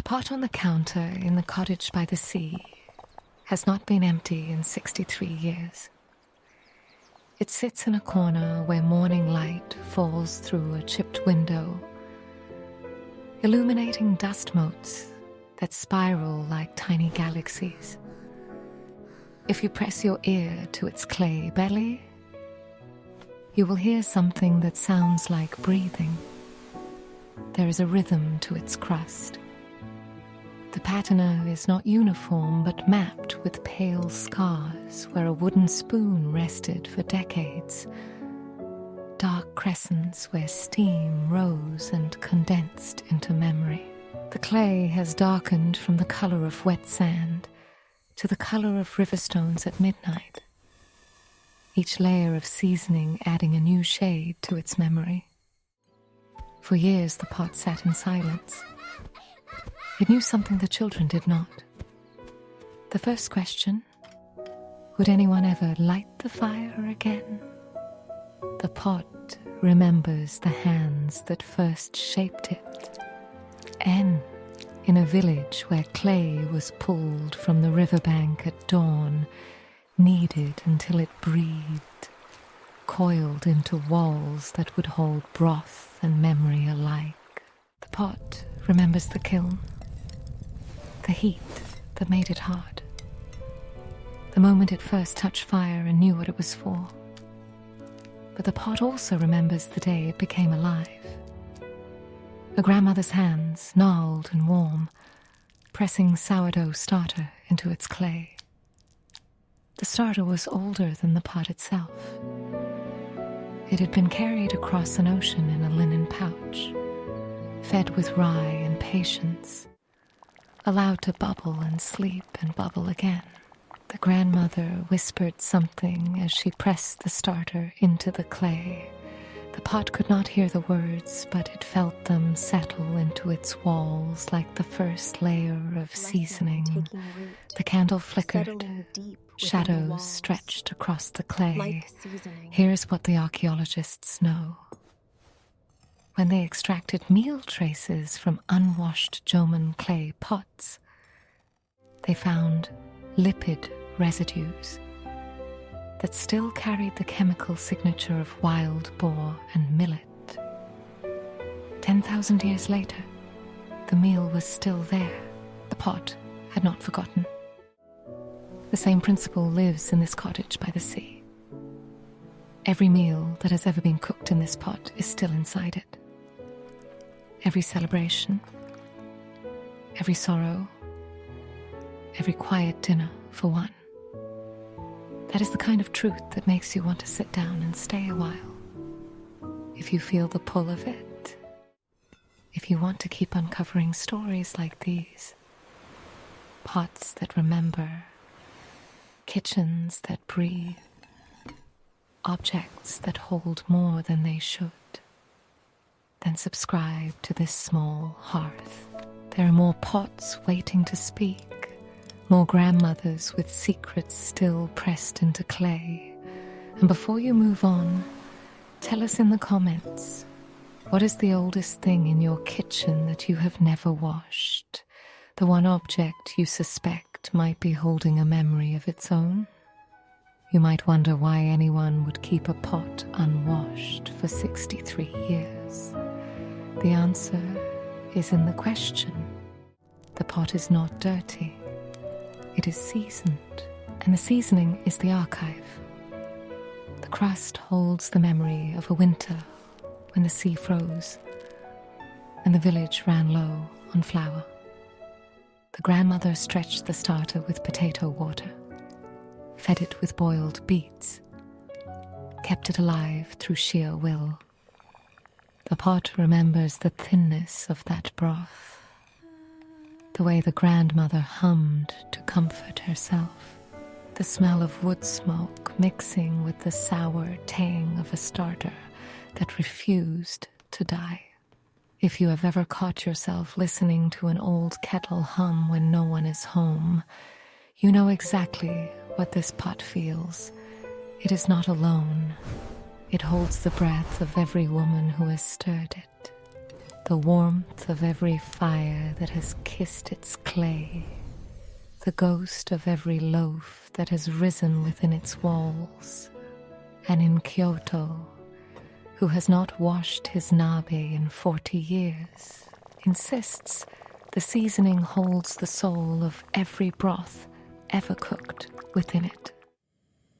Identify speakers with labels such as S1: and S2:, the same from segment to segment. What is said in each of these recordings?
S1: pot on the counter in the cottage by the sea has not been empty in 63 years. It sits in a corner where morning light falls through a chipped window, illuminating dust motes that spiral like tiny galaxies. If you press your ear to its clay belly, you will hear something that sounds like breathing. There is a rhythm to its crust. The patina is not uniform but mapped with pale scars where a wooden spoon rested for decades. Dark crescents where steam rose and condensed into memory. The clay has darkened from the color of wet sand to the color of river stones at midnight, each layer of seasoning adding a new shade to its memory. For years the pot sat in silence. It knew something the children did not. The first question, would anyone ever light the fire again? The pot remembers the hands that first shaped it. In a village where clay was pulled from the riverbank at dawn, kneaded until it breathed, coiled into walls that would hold broth and memory alike. The pot remembers the kiln, the heat that made it hard, the moment it first touched fire and knew what it was for. But the pot also remembers the day it became alive. A grandmother's hands, gnarled and warm, pressing sourdough starter into its clay. The starter was older than the pot itself. It had been carried across an ocean in a linen pouch, fed with rye and patience, allowed to bubble and sleep and bubble again. The grandmother whispered something as she pressed the starter into the clay. The pot could not hear the words, but it felt them settle into its walls like the first layer of seasoning. The candle flickered. Shadows stretched across the clay. Here's what the archaeologists know. When they extracted meal traces from unwashed Joman clay pots, they found lipid residues that still carried the chemical signature of wild boar and millet. 10,000 years later, the meal was still there. The pot had not forgotten. The same principle lives in this cottage by the sea. Every meal that has ever been cooked in this pot is still inside it. Every celebration, every sorrow, every quiet dinner for one. That is the kind of truth that makes you want to sit down and stay a while. If you feel the pull of it, if you want to keep uncovering stories like these, pots that remember, kitchens that breathe, objects that hold more than they should, then subscribe to this small hearth. There are more pots waiting to speak, more grandmothers with secrets still pressed into clay. And before you move on, tell us in the comments, what is the oldest thing in your kitchen that you have never washed? The one object you suspect might be holding a memory of its own? You might wonder why anyone would keep a pot unwashed for 63 years. The answer is in the question. The pot is not dirty. It is seasoned, and the seasoning is the archive. The crust holds the memory of a winter when the sea froze and the village ran low on flour. The grandmother stretched the starter with potato water, fed it with boiled beets, kept it alive through sheer will. The pot remembers the thinness of that broth, the way the grandmother hummed to comfort herself, the smell of wood smoke mixing with the sour tang of a starter that refused to die. If you have ever caught yourself listening to an old kettle hum when no one is home, you know exactly what this pot feels. It is not alone. It holds the breath of every woman who has stirred it, the warmth of every fire that has kissed its clay, the ghost of every loaf that has risen within its walls, and in Kyoto, who has not washed his nabe in 40 years, insists the seasoning holds the soul of every broth ever cooked within it.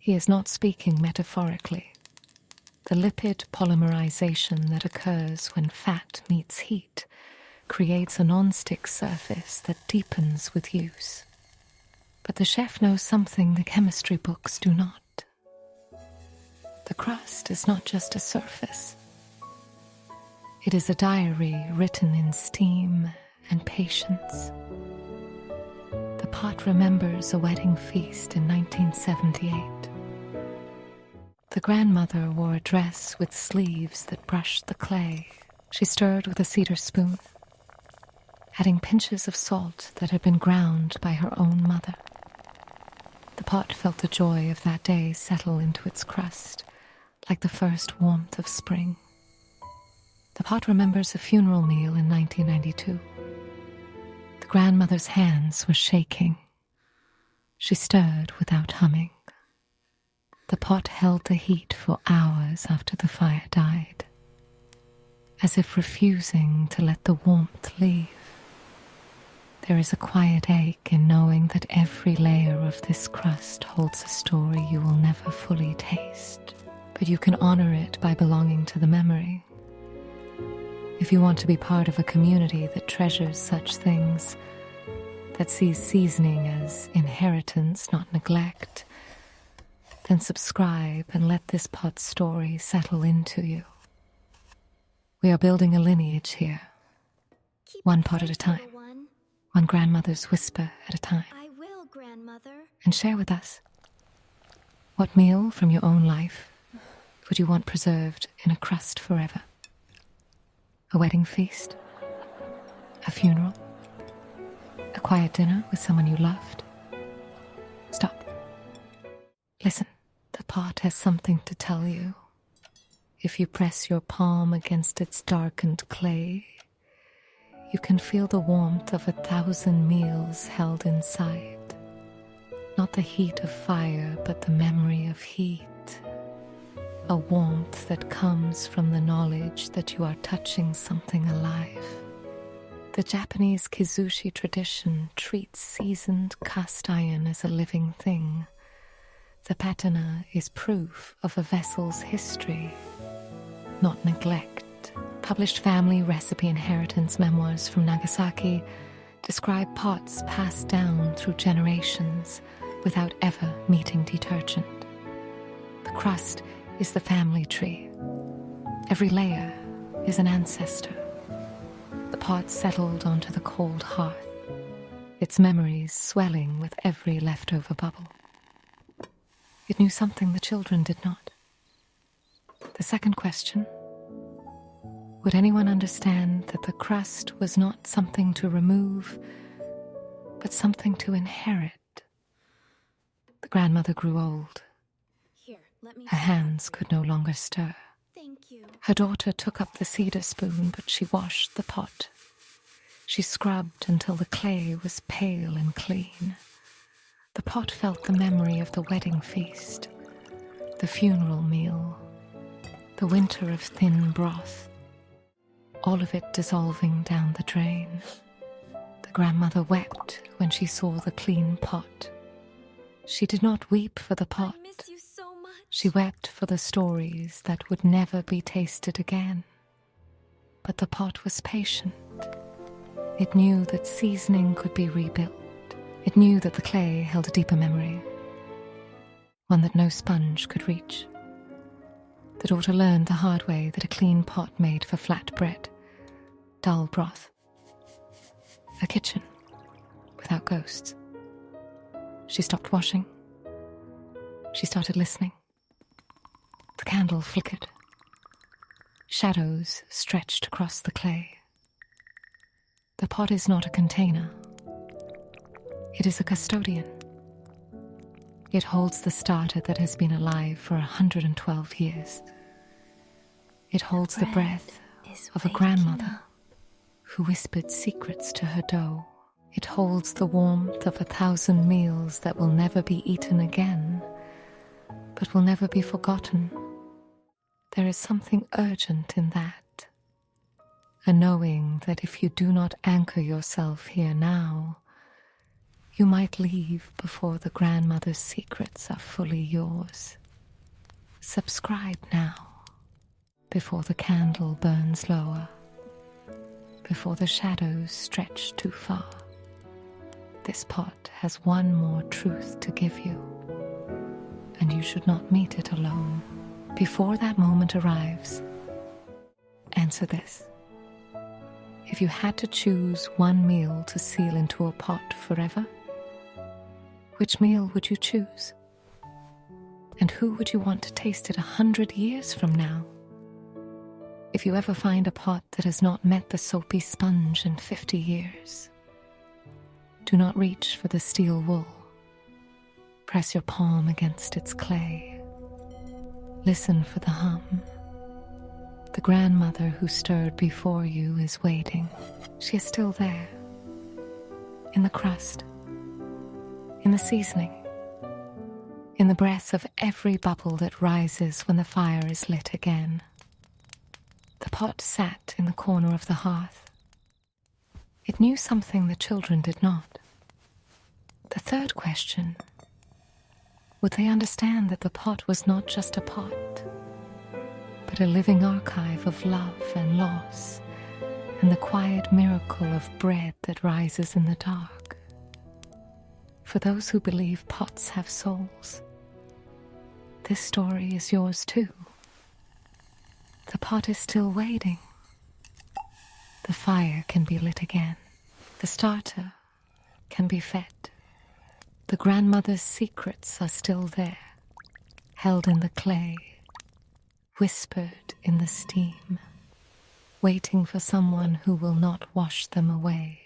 S1: He is not speaking metaphorically. The lipid polymerization that occurs when fat meets heat creates a non-stick surface that deepens with use. But the chef knows something the chemistry books do not. The crust is not just a surface. It is a diary written in steam and patience. The pot remembers a wedding feast in 1978. The grandmother wore a dress with sleeves that brushed the clay. She stirred with a cedar spoon, adding pinches of salt that had been ground by her own mother. The pot felt the joy of that day settle into its crust, like the first warmth of spring. The pot remembers a funeral meal in 1992. The grandmother's hands were shaking. She stirred without humming. The pot held the heat for hours after the fire died, as if refusing to let the warmth leave. There is a quiet ache in knowing that every layer of this crust holds a story you will never fully taste, but you can honor it by belonging to the memory. If you want to be part of a community that treasures such things, that sees seasoning as inheritance, not neglect, then subscribe and let this pot's story settle into you. We are building a lineage here, one pot at a time, one grandmother's whisper at a time.
S2: I will, grandmother.
S1: And share with us, what meal from your own life would you want preserved in a crust forever? A wedding feast? A funeral? A quiet dinner with someone you loved? Stop. Listen, the pot has something to tell you. If you press your palm against its darkened clay, you can feel the warmth of 1,000 meals held inside. Not the heat of fire, but the memory of heat. A warmth that comes from the knowledge that you are touching something alive. The Japanese kizushi tradition treats seasoned cast iron as a living thing. The patina is proof of a vessel's history, not neglect. Published family recipe inheritance memoirs from Nagasaki describe pots passed down through generations without ever meeting detergent. The crust is the family tree. Every layer is an ancestor. The pot settled onto the cold hearth, its memories swelling with every leftover bubble. It knew something the children did not. The second question: would anyone understand that the crust was not something to remove, but something to inherit? The grandmother grew old.
S2: Here, let me.
S1: Her hands could no longer stir.
S2: Thank you.
S1: Her daughter took up the cedar spoon, but she washed the pot. She scrubbed until the clay was pale and clean. The pot felt the memory of the wedding feast, the funeral meal, the winter of thin broth, all of it dissolving down the drain. The grandmother wept when she saw the clean pot. She did not weep for the pot.
S2: I miss you so much.
S1: She wept for the stories that would never be tasted again. But the pot was patient. It knew that seasoning could be rebuilt. It knew that the clay held a deeper memory, one that no sponge could reach. The daughter learned the hard way that a clean pot made for flat bread, dull broth, a kitchen without ghosts. She stopped washing. She started listening. The candle flickered. Shadows stretched across the clay. The pot is not a container. It is a custodian. It holds the starter that has been alive for 112 years. It holds the breath of a grandmother who whispered secrets to her dough. It holds the warmth of 1,000 meals that will never be eaten again, but will never be forgotten. There is something urgent in that, a knowing that if you do not anchor yourself here now, you might leave before the grandmother's secrets are fully yours. Subscribe now, before the candle burns lower, before the shadows stretch too far. This pot has one more truth to give you, and you should not meet it alone. Before that moment arrives, answer this. If you had to choose one meal to seal into a pot forever, which meal would you choose? And who would you want to taste it 100 years from now? If you ever find a pot that has not met the soapy sponge in 50 years, do not reach for the steel wool. Press your palm against its clay. Listen for the hum. The grandmother who stirred before you is waiting. She is still there. In the crust, in the seasoning, in the breath of every bubble that rises when the fire is lit again. The pot sat in the corner of the hearth. It knew something the children did not. The third question: would they understand that the pot was not just a pot, but a living archive of love and loss, and the quiet miracle of bread that rises in the dark? For those who believe pots have souls, this story is yours too. The pot is still waiting. The fire can be lit again. The starter can be fed. The grandmother's secrets are still there, held in the clay, whispered in the steam, waiting for someone who will not wash them away.